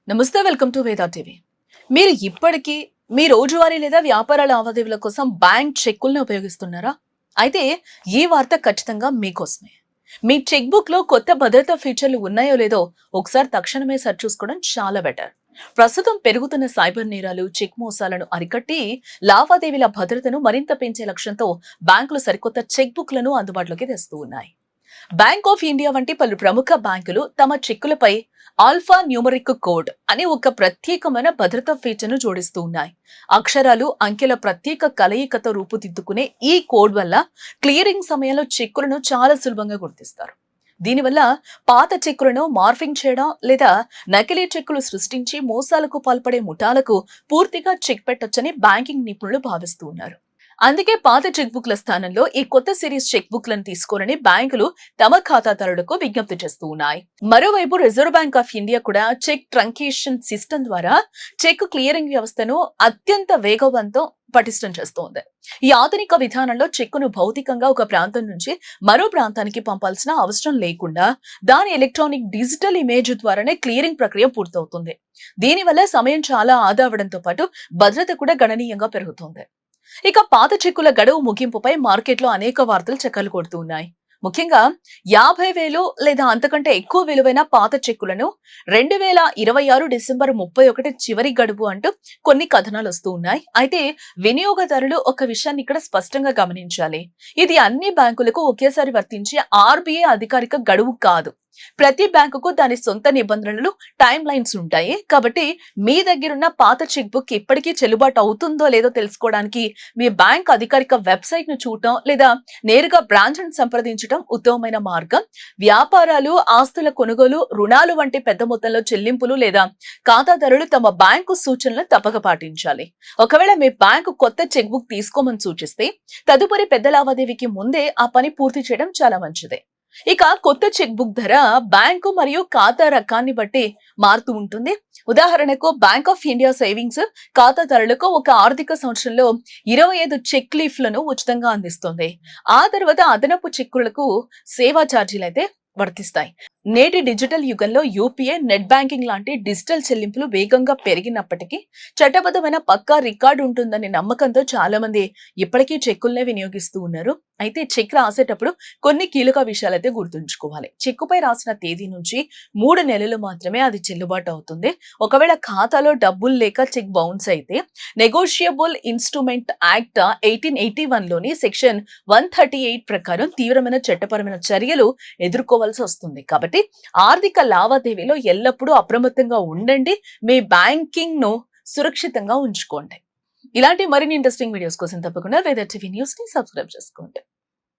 నమస్తే, welcome to Veda TV. మీరు ఇప్పటికీ మీ రోజువారీ లేదా వ్యాపార లావాదేవీల కోసం బ్యాంక్ చెక్కుల్ని ఉపయోగిస్తున్నారా? అయితే ఈ వార్త ఖచ్చితంగా మీకోసమే. మీ చెక్ బుక్ లో కొత్త భద్రతా ఫీచర్లు ఉన్నాయో లేదో ఒకసారి తక్షణమే సరి చూసుకోవడం చాలా బెటర్. ప్రస్తుతం పెరుగుతున్న సైబర్ నేరాలు, చెక్ మోసాలను అరికట్టి లావాదేవీల భద్రతను మరింత పెంచే లక్ష్యంతో బ్యాంకులు సరికొత్త చెక్ బుక్లను అందుబాటులోకి తెస్తూ ఉన్నాయి. బ్యాంక్ ఆఫ్ ఇండియా వంటి పలు ప్రముఖ బ్యాంకులు తమ చెక్కులపై ఆల్ఫా న్యూమరిక్ కోడ్ అనే ఒక ప్రత్యేకమైన భద్రతా ఫీచర్ను జోడిస్తూ ఉన్నాయి. అక్షరాలు, అంకెల ప్రత్యేక కలయికతో రూపుదిద్దుకునే ఈ కోడ్ వల్ల క్లియరింగ్ సమయంలో చెక్కులను చాలా సులభంగా గుర్తిస్తారు. దీనివల్ల పాత చెక్కులను మార్ఫింగ్ చేయడం లేదా నకిలీ చెక్కులు సృష్టించి మోసాలకు పాల్పడే ముఠాలకు పూర్తిగా చెక్ పెట్టొచ్చని బ్యాంకింగ్ నిపుణులు భావిస్తూ ఉన్నారు. అందుకే పాత చెక్ బుక్ల స్థానంలో ఈ కొత్త సిరీస్ చెక్ బుక్లను తీసుకోవాలని బ్యాంకులు తమ ఖాతాదారులకు విజ్ఞప్తి చేస్తూ ఉన్నాయి. మరోవైపు రిజర్వ్ బ్యాంక్ ఆఫ్ ఇండియా కూడా చెక్ ట్రంకేషన్ సిస్టమ్ ద్వారా చెక్ క్లియరింగ్ వ్యవస్థను అత్యంత వేగవంతం పటిష్టం చేస్తోంది. ఈ ఆధునిక విధానంలో చెక్కును భౌతికంగా ఒక ప్రాంతం నుంచి మరో ప్రాంతానికి పంపాల్సిన అవసరం లేకుండా దాని ఎలక్ట్రానిక్ డిజిటల్ ఇమేజ్ ద్వారానే క్లియరింగ్ ప్రక్రియ పూర్తవుతుంది. దీనివల్ల సమయం చాలా ఆదా అవడంతో పాటు భద్రత కూడా గణనీయంగా పెరుగుతుంది. ఇక పాత చెక్కుల గడువు ముగింపుపై మార్కెట్లో అనేక వార్తలు చక్కర్లు కొడుతూ ఉన్నాయి. ముఖ్యంగా 50,000 లేదా అంతకంటే ఎక్కువ విలువైన పాత చెక్కులను 2026 డిసెంబర్ 31 చివరి గడువు అంటూ కొన్ని కథనాలు వస్తూ ఉన్నాయి. అయితే వినియోగదారులు ఒక విషయాన్ని ఇక్కడ స్పష్టంగా గమనించాలి. ఇది అన్ని బ్యాంకులకు ఒకేసారి వర్తించే ఆర్బీఐ అధికారిక గడువు కాదు. ప్రతి బ్యాంకుకు దాని సొంత నిబంధనలు, టైం లైన్స్ ఉంటాయి. కాబట్టి మీ దగ్గరున్న పాత చెక్ బుక్ ఇప్పటికీ చెల్లుబాటు అవుతుందో లేదో తెలుసుకోవడానికి మీ బ్యాంక్ అధికారిక వెబ్సైట్ ను చూడటం లేదా నేరుగా బ్రాంచ్ ను సంప్రదించడం ఉత్తమమైన మార్గం. వ్యాపారాలు, ఆస్తుల కొనుగోలు, రుణాలు వంటి పెద్ద మొత్తంలో చెల్లింపులు లేదా ఖాతాదారులు తమ బ్యాంకు సూచనలను తప్పక పాటించాలి. ఒకవేళ మీ బ్యాంకు కొత్త చెక్ బుక్ తీసుకోమని సూచిస్తే తదుపరి పెద్ద లావాదేవీకి ముందే ఆ పని పూర్తి చేయడం చాలా మంచిది. ఇక కొత్త చెక్ బుక్ ధర బ్యాంకు మరియు ఖాతా రకాన్ని బట్టి మారుతూ ఉంటుంది. ఉదాహరణకు బ్యాంక్ ఆఫ్ ఇండియా సేవింగ్స్ ఖాతాదారులకు ఒక ఆర్థిక సంవత్సరంలో 25 చెక్ లీఫ్లను ఉచితంగా అందిస్తుంది. ఆ తర్వాత అదనపు చెక్కులకు సేవా ఛార్జీలు అయితే వర్తిస్తాయి. నేటి డిజిటల్ యుగంలో యూపీఐ, నెట్ బ్యాంకింగ్ లాంటి డిజిటల్ చెల్లింపులు వేగంగా పెరిగినప్పటికీ చట్టబద్ధమైన పక్కా రికార్డు ఉంటుందనే నమ్మకంతో చాలా మంది ఇప్పటికీ చెక్కుల్నే వినియోగిస్తూ ఉన్నారు. అయితే చెక్ రాసేటప్పుడు కొన్ని కీలక విషయాలైతే గుర్తుంచుకోవాలి. చెక్కుపై రాసిన తేదీ నుంచి 3 నెలలు మాత్రమే అది చెల్లుబాటు అవుతుంది. ఒకవేళ ఖాతాలో డబ్బులు లేక చెక్ బౌన్స్ అయితే నెగోషియబుల్ ఇన్స్ట్రుమెంట్ యాక్ట్ 1881 లోని సెక్షన్ 138 ప్రకారం తీవ్రమైన చట్టపరమైన చర్యలు ఎదుర్కోవాల్సి వస్తుంది. కాబట్టి ఆర్థిక లావాదేవీలో ఎల్లప్పుడూ అప్రమత్తంగా ఉండండి. మీ బ్యాంకింగ్ ను సురక్షితంగా ఉంచుకోండి. ఇలాంటి మరిన్ని ఇంట్రెస్టింగ్ వీడియోస్ కోసం తప్పకుండా వేదా టీవీ న్యూస్ ని సబ్స్క్రైబ్ చేసుకోండి.